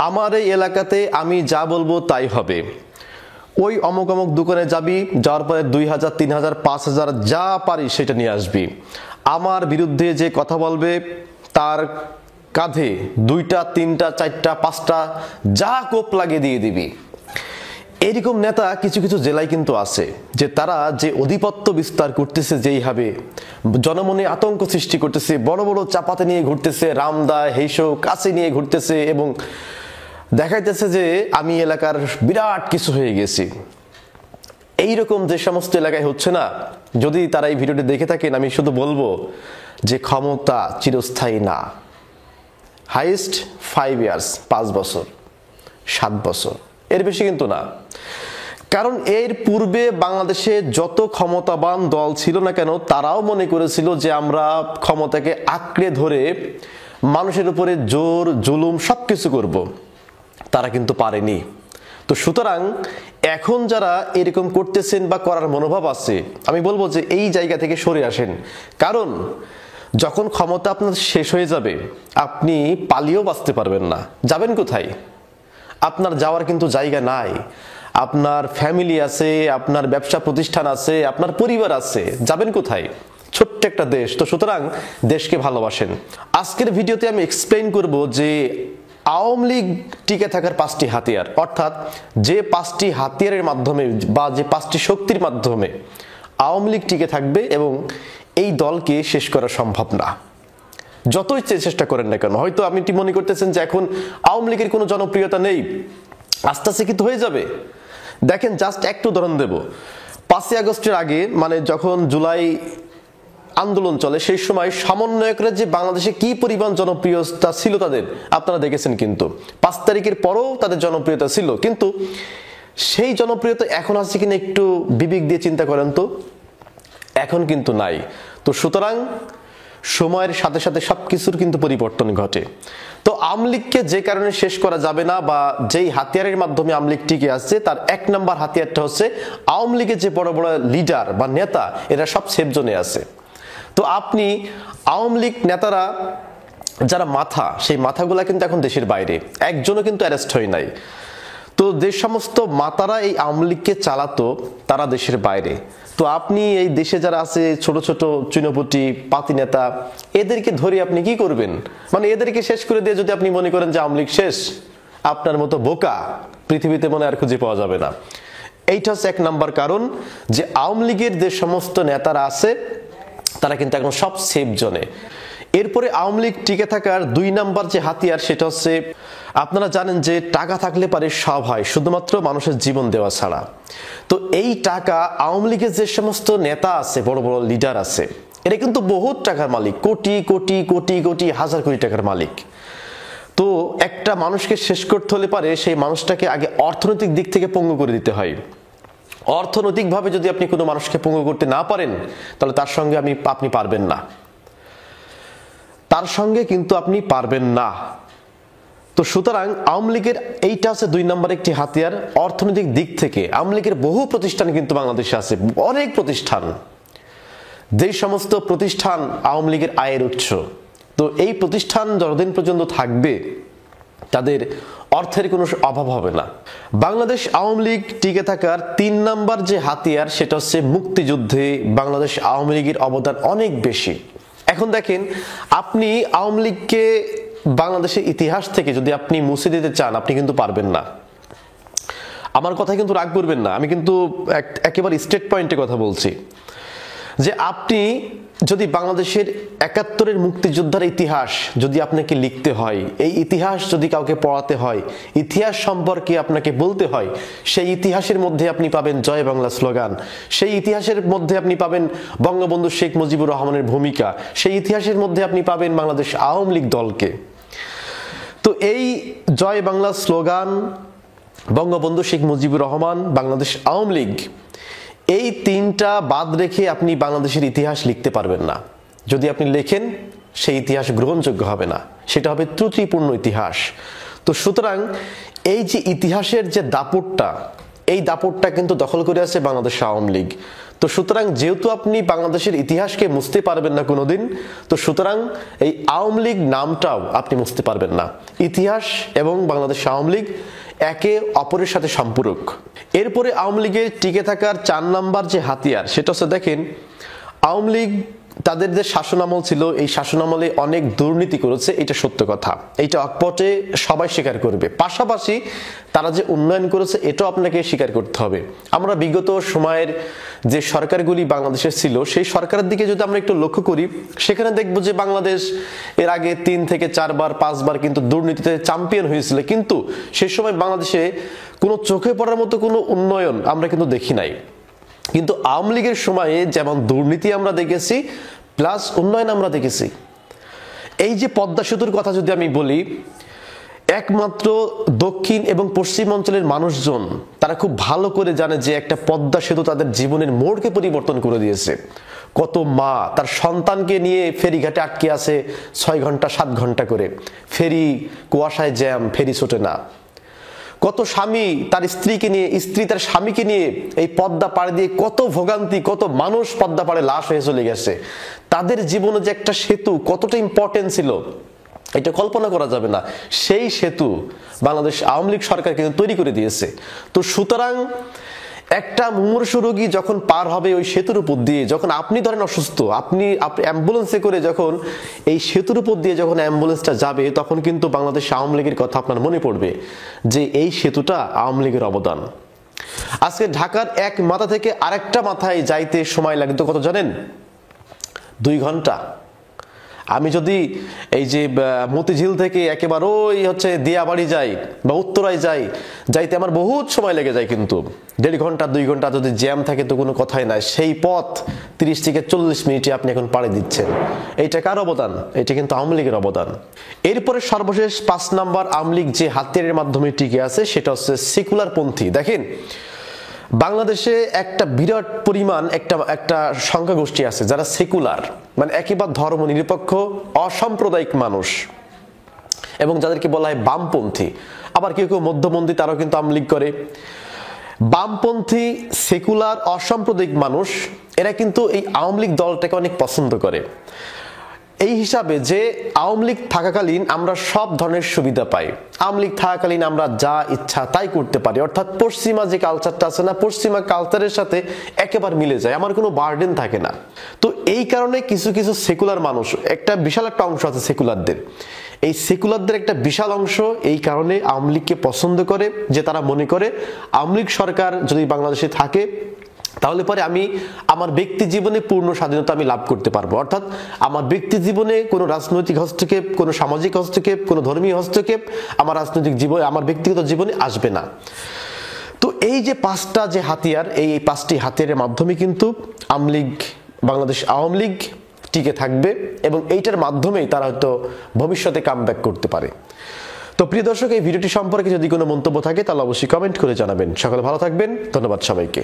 আমার এই এলাকাতে আমি যা বলবো তাই হবে, ওই অমুক অমুক দোকানে যাবি, যাওয়ার পরে 2000, 3000, 5000 যা পারি সেটা নিয়ে আসবি। আমার বিরুদ্ধে যে কথা বলবে তার কাঁধে 2টা 3টা 4টা 5টা যা কোপ লাগিয়ে দিয়ে দিবি। এরকম নেতা কিছু কিছু জেলায় কিন্তু আছে, যে তারা যে আধিপত্য বিস্তার করতেছে, যেইভাবে জনমনে আতঙ্ক সৃষ্টি করতেছে, বড় বড় চাপাতে নিয়ে ঘুরতেছে, রামদা হেসো কাছে নিয়ে ঘুরতেছে এবং দেখাইতেছে যে আমি এলাকার বিরাট কিছু হয়ে গেছি। এইরকম যে সমস্ত এলাকায় হচ্ছে না, যদি তারা এই ভিডিওটি দেখে থাকেন, আমি শুধু বলবো যে ক্ষমতা চিরস্থায়ী না। হাইয়েস্ট 5 ইয়ার্স, 5 বছর 7 বছর, এর বেশি কিন্তু না। কারণ এর পূর্বে বাংলাদেশে যত ক্ষমতাবান দল ছিল না কেন, তারাও মনে করেছিল যে আমরা ক্ষমতাকে আঁকড়ে ধরে মানুষের উপরে জোর জুলুম সবকিছু করব, তারা কিন্তু পারেনি। তো সুতরাং এখন যারা এরকম করতেছেন বা করার মনোভাব আছে, আমি বলবো যে এই জায়গা থেকে সরে আসেন। কারণ যখন ক্ষমতা আপনার শেষ হয়ে যাবে, আপনি পালিয়েও বাঁচতে পারবেন না। যাবেন কোথায়? আপনার যাওয়ার কিন্তু জায়গা নাই। আপনার ফ্যামিলি আছে, আপনার ব্যবসা প্রতিষ্ঠান আছে, আপনার পরিবার আছে, যাবেন কোথায়? ছোট্ট একটা দেশ। তো সুতরাং দেশকে ভালোবাসেন। আজকের ভিডিওতে আমি এক্সপ্লেইন করব যে আওয়ামী লীগ টিকে থাকার 5টি হাতিয়ার, অর্থাৎ যে 5টি হাতিয়ারের মাধ্যমে বা যে 5টি শক্তির মাধ্যমে আওয়ামী লীগ টিকে থাকবে এবং এই দলকে শেষ করা সম্ভব না, যতই চেষ্টা করেন না কেন। হয়তো আপনি মনে করতেছেন যে এখন আওয়ামী লীগের কোনো জনপ্রিয়তা নেই, আস্তে আস্তে কিন্তু হয়ে যাবে। দেখেন, জাস্ট একটু উদাহরণ দেব। 5ই আগস্টের আগে, মানে যখন জুলাই আন্দোলন চলে, সেই সময় সমন্বয়করা যে বাংলাদেশে কি পরিমাণ জনপ্রিয়তা ছিল তাদের, আপনারা দেখেছেন। কিন্তু 5 তারিখের পরেও তাদের জনপ্রিয়তা ছিল, কিন্তু সেই জনপ্রিয়তা এখন আছে কিনা একটু বিবেক দিয়ে চিন্তা করেন তো, এখন কিন্তু নাই। তো সুতরাং সময়ের সাথে সাথে সবকিছুর কিন্তু পরিবর্তন ঘটে। তো আওয়ামী লীগকে যে কারণে শেষ করা যাবে না, বা যেই হাতিয়ারের মাধ্যমে আওয়ামী লীগ টিকে আসছে, তার 1 নম্বর হাতিয়ারটা হচ্ছে আওয়ামী লীগের যে বড় বড় লিডার বা নেতা, এরা সব সেফ জোনে আছে। তো আপনি আওয়ামী লীগ নেতারা যারা মাথা, সেই মাথাগুলা কিন্তু এখন দেশের বাইরে, একজনও কিন্তু অ্যারেস্ট হয় নাই। তো যে সমস্ত মাতারা এই আওয়ামী লীগকে চালাতো, তারা দেশের বাইরে। তো আপনি এই দেশে যারা আছে ছোট ছোট চুনোপুটি পাতি নেতা, এদেরকে ধরে আপনি কি করবেন? মানে এদেরকে শেষ করে দিয়ে যদি আপনি মনে করেন যে আওয়ামী লীগ শেষ, আপনার মতো বোকা পৃথিবীতে মনে আর খুঁজে পাওয়া যাবে না। এইটা হচ্ছে 1 নাম্বার কারণ, যে আওয়ামী লীগের যে সমস্ত নেতারা আছে তারা কিন্তু এখন সব সেফ জোনে। এরপরে আওয়ামী লীগ টিকে থাকার 2 নাম্বার যে হাতিয়ার, সেটা হচ্ছে, আপনারা জানেন যে টাকা থাকলে পারে সব হয়, শুধুমাত্র মানুষের জীবন দেওয়া ছাড়া। তো এই টাকা আওয়ামী লীগের যে সমস্ত নেতা আছে, বড় বড় লিডার আছে, এরা কিন্তু বহুত টাকার মালিক, কোটি কোটি কোটি কোটি হাজার কোটি টাকার মালিক। তো একটা মানুষকে শেষ করতে হলে পারে সেই মানুষটাকে আগে অর্থনৈতিক দিক থেকে পঙ্গু করে দিতে হয়। অর্থনৈতিকভাবে যদি আপনি কোনো মানুষকে পঙ্গু করতে না পারেন, তাহলে তার সঙ্গে আপনি পারবেন না, তার সঙ্গে কিন্তু আপনি পারবেন না। তো সুতরাং আওয়ামী লীগের এইটা হচ্ছে 2 নম্বর একটি হাতিয়ার। অর্থনৈতিক দিক থেকে আওয়ামী লীগের বহু প্রতিষ্ঠান কিন্তু বাংলাদেশে আছে, অনেক প্রতিষ্ঠান, যেই সমস্ত প্রতিষ্ঠান আওয়ামী লীগের আয়ের উৎস। তো এই প্রতিষ্ঠান যতদিন পর্যন্ত থাকবে, তাদের অর্থের কোনো অভাব হবে না। বাংলাদেশ আওয়ামী লীগ টিকে থাকার 3 নম্বর যে হাতিয়ার, সেটা হচ্ছে মুক্তিযুদ্ধে বাংলাদেশ আওয়ামী লীগের অবদান অনেক বেশি। এখন দেখেন, আপনি আওয়ামী লীগকে বাংলাদেশের ইতিহাস থেকে যদি আপনি মুছে দিতে চান, আপনি কিন্তু পারবেন না। আমার কথা কিন্তু রাগ করবেন না, আমি কিন্তু একেবারে স্টেট পয়েন্টে কথা বলছি, যে আপনি যদি বাংলাদেশের 71-এর মুক্তিযোদ্ধার ইতিহাস যদি আপনাকে লিখতে হয়, এই ইতিহাস যদি কাউকে পড়াতে হয়, ইতিহাস সম্পর্কে আপনাকে বলতে হয়, সেই ইতিহাসের মধ্যে আপনি পাবেন জয় বাংলা স্লোগান, সেই ইতিহাসের মধ্যে আপনি পাবেন বঙ্গবন্ধু শেখ মুজিবুর রহমানের ভূমিকা, সেই ইতিহাসের মধ্যে আপনি পাবেন বাংলাদেশ আওয়ামী লীগ দলকে। তো এই জয় বাংলা স্লোগান, বঙ্গবন্ধু শেখ মুজিবুর রহমান, বাংলাদেশ আওয়ামী লীগ, এই 3টা বাদ রেখে আপনি বাংলাদেশের ইতিহাস লিখতে পারবেন না। যদি আপনি লেখেন, সেই ইতিহাস গ্রহণযোগ্য হবে না, সেটা হবে ত্রুটিপূর্ণ ইতিহাস। তো সুতরাং এই যে ইতিহাসের যে দাপটটা, এই দাপটটা কিন্তু দখল করে আছে বাংলাদেশ আওয়ামী লীগ। তো সুতরাং যেহেতু আপনি বাংলাদেশের ইতিহাসকে মুছতে পারবেন না কোনোদিন, তো সুতরাং এই আওয়ামী লীগ নামটাও আপনি মুছতে পারবেন না। ইতিহাস এবং বাংলাদেশ আওয়ামী লীগ একে অপরের সাথে সম্পূরক। এরপরে আওয়ামী লীগের টিকে থাকার 4 নাম্বার যে হাতিয়ার, সেটা হচ্ছে দেখেন, আওয়ামী লীগ তাদের যে শাসনামল ছিল, এই শাসনামলে অনেক দুর্নীতি করেছে, এটা সত্য কথা, এইটা অকপটে সবাই স্বীকার করবে। পাশাপাশি তারা যে উন্নয়ন করেছে এটাও আপনাকে স্বীকার করতে হবে। আমরা বিগত সময়ের যে সরকারগুলি বাংলাদেশের ছিল, সেই সরকারের দিকে যদি আমরা একটু লক্ষ্য করি, সেখানে দেখবো যে বাংলাদেশ এর আগে 3 থেকে 4 বার 5 বার কিন্তু দুর্নীতিতে চ্যাম্পিয়ন হয়েছিল, কিন্তু সেই সময় বাংলাদেশে কোনো চোখে পড়ার মতো কোনো উন্নয়ন আমরা কিন্তু দেখি নাই। কিন্তু আওয়ামী লীগের সময়ে যেমন দুর্নীতি আমরা দেখেছি, প্লাস উন্নয়ন আমরা দেখেছি। এই যে পদ্মা সেতুর কথা যদি আমি বলি, একমাত্র দক্ষিণ এবং পশ্চিম অঞ্চলের মানুষজন তারা খুব ভালো করে জানে যে একটা পদ্মা সেতু তাদের জীবনের মোড়কে পরিবর্তন করে দিয়েছে। কত মা তার সন্তানকে নিয়ে ফেরিঘাটে আটকে আছে 6 ঘন্টা 7 ঘন্টা করে, ফেরি কুয়াশায় জ্যাম, ফেরি ছোটে না। কত স্বামী তার স্ত্রীকে নিয়ে, স্ত্রী তার স্বামীকে নিয়ে এই পদ্মা পাড়ে দিয়ে কত ভোগান্তি, কত মানুষ পদ্মা পাড়ে লাশ হয়ে চলে গেছে। তাদের জীবনে যে একটা সেতু কতটা ইম্পর্টেন্ট ছিল এটা কল্পনা করা যাবে না। সেই সেতু বাংলাদেশ আওয়ামী লীগ সরকার কিন্তু তৈরি করে দিয়েছে। তো সুতরাং একটা মুমূর্ষু রোগী যখন পার হবে ওই সেতুর উপর দিয়ে, যখন আপনি ধরেন অসুস্থ, আপনি অ্যাম্বুলেন্সে করে যখন এই সেতুর উপর দিয়ে যখন অ্যাম্বুলেন্সটা যাবে, তখন কিন্তু বাংলাদেশ আওয়ামী লীগের কথা আপনার মনে পড়বে যে এই সেতুটা আওয়ামী লীগের অবদান। আজকে ঢাকার এক মাথা থেকে আরেকটা মাথায় যাইতে সময় লাগতো কত জানেন? 2 ঘন্টা। আমি যদি এই যে মতিঝিল থেকে একেবারে ওই হচ্ছে দিয়াবাড়ি যাই বা উত্তরায় যাইতে আমার বহুত সময় লেগে যায়, কিন্তু 1.5 ঘন্টা 2 ঘন্টা যদি জ্যাম থাকে তো কোনো কথাই নাই। সেই পথ 30 থেকে 40 মিনিটে আপনি এখন পাড়ি দিচ্ছেন। এইটা কার অবদান? এটা কিন্তু আওয়ামী লীগের অবদান। এরপরে সর্বশেষ 5 নাম্বার আওয়ামী লীগ যে হাতিয়ারের মাধ্যমে টিকে আছে সেটা হচ্ছে সেকুলার পন্থী। দেখেন, বাংলাদেশে একটা বিরাট পরিমাণ একটা সংখ্যাগোষ্ঠী আছে যারা সেকুলার, মানে একেবারে ধর্ম নিরপেক্ষ অসাম্প্রদায়িক মানুষ, এবং যাদেরকে বলা হয় বামপন্থী। আবার কেউ কেউ মধ্যপন্থী, তারাও কিন্তু আওয়ামী লীগ করে। বামপন্থী, সেকুলার, অসাম্প্রদায়িক মানুষ এরা কিন্তু এই আওয়ামী লীগ দলটাকে অনেক পছন্দ করে। এই হিসাবে যে আওয়ামী লীগ থাকাকালীন আমরা সব ধরনের সুবিধা পাই, আওয়ামী লীগ থাকাকালীন আমরা যা ইচ্ছা তাই করতে পারি, অর্থাৎ পশ্চিমা যে কালচারটা আছে না, পশ্চিমা কালচারের সাথে একেবারে মিলে যায়, আমার কোনো বার্ডেন থাকে না। তো এই কারণে কিছু কিছু সেকুলার মানুষ, একটা বিশাল একটা অংশ আছে সেকুলারদের, এই সেকুলারদের একটা বিশাল অংশ এই কারণে আওয়ামী লীগকে পছন্দ করে যে তারা মনে করে আওয়ামী লীগ সরকার যদি বাংলাদেশে থাকে তাহলে পরে আমি আমার ব্যক্তি জীবনে পূর্ণ স্বাধীনতা আমি লাভ করতে পারবো, অর্থাৎ আমার ব্যক্তি জীবনে কোনো রাজনৈতিক হস্তক্ষেপ, কোনো সামাজিক হস্তক্ষেপ, কোনো ধর্মীয় হস্তক্ষেপ আমার রাজনৈতিক জীবনে, আমার ব্যক্তিগত জীবনে আসবে না। তো এই যে 5টা যে হাতিয়ার, এই 5টি হাতিয়ারের মাধ্যমে কিন্তু আওয়ামী লীগ, বাংলাদেশ আওয়ামী লীগ টিকে থাকবে, এবং এইটার মাধ্যমেই তারা হয়তো ভবিষ্যতে কামব্যাক করতে পারে। তো প্রিয় দর্শক, এই ভিডিওটি সম্পর্কে যদি কোনো মন্তব্য থাকে তাহলে অবশ্যই কমেন্ট করে জানাবেন। সকলে ভালো থাকবেন, ধন্যবাদ সবাইকে।